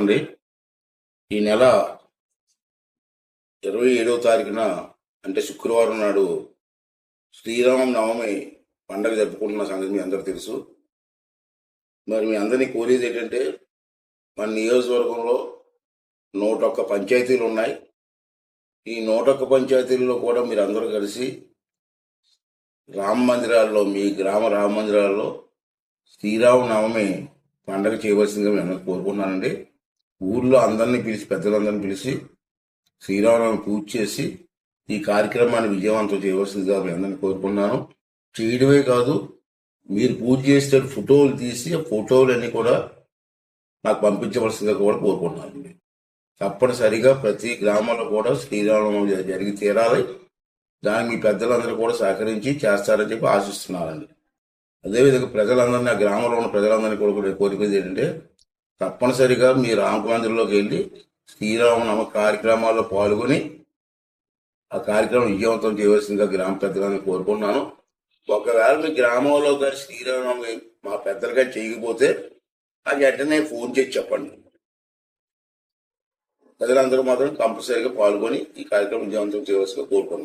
అండి. ఈ నెల 27వ తారీఖున అంటే శుక్రవారం నాడు శ్రీరామ నవమి పండగ జరుపుకుంటున్న సంగతి మీ అందరూ తెలుసు. మరి మీ అందరినీ కోరేది ఏంటంటే, మన నియోజకవర్గంలో 101 పంచాయతీలు ఉన్నాయి. ఈ 101 పంచాయతీల్లో కూడా మీరు అందరూ కలిసి రామ మందిరాల్లో, మీ గ్రామ రామ మందిరాల్లో శ్రీరామ నవమి పండగ చేయవలసిందిగా మేము కోరుకుంటున్నానండి. ఊర్లో అందరినీ పిలిచి, పెద్దలందరినీ పిలిచి శ్రీరామనవమి పూజ చేసి ఈ కార్యక్రమాన్ని విజయవంతం చేయవలసిందిగా మీ అందరినీ కోరుకున్నాను. చేయడమే కాదు, మీరు పూజ చేసే ఫోటోలు తీసి ఆ ఫోటోలన్నీ కూడా నాకు పంపించవలసిందిగా కూడా కోరుకుంటున్నానండి. తప్పనిసరిగా ప్రతి గ్రామంలో కూడా శ్రీరామనవమి జరిగి తీరాలి. దానికి మీ పెద్దలందరూ కూడా సహకరించి చేస్తారని చెప్పి ఆశిస్తున్నానండి. అదేవిధంగా ప్రజలందరినీ, ఆ గ్రామంలో ఉన్న ప్రజలందరినీ కూడా కోరికది ఏంటంటే, తప్పనిసరిగా మీ రామ మందిరంలోకి వెళ్ళి శ్రీరామనవమి కార్యక్రమాల్లో పాల్గొని ఆ కార్యక్రమం విజయవంతం చేయవలసిందిగా గ్రామ పెద్దలని కోరుకుంటున్నాను. ఒకవేళ మీ గ్రామంలో కానీ శ్రీరామనవమి మా పెద్దలు కానీ చేయకపోతే నాకు వెంటనే ఫోన్ చేసి చెప్పండి. ప్రజలందరూ మాత్రం కంపల్సరీగా పాల్గొని ఈ కార్యక్రమం విజయవంతం చేయవలసిందిగా కోరుకుంటున్నాను.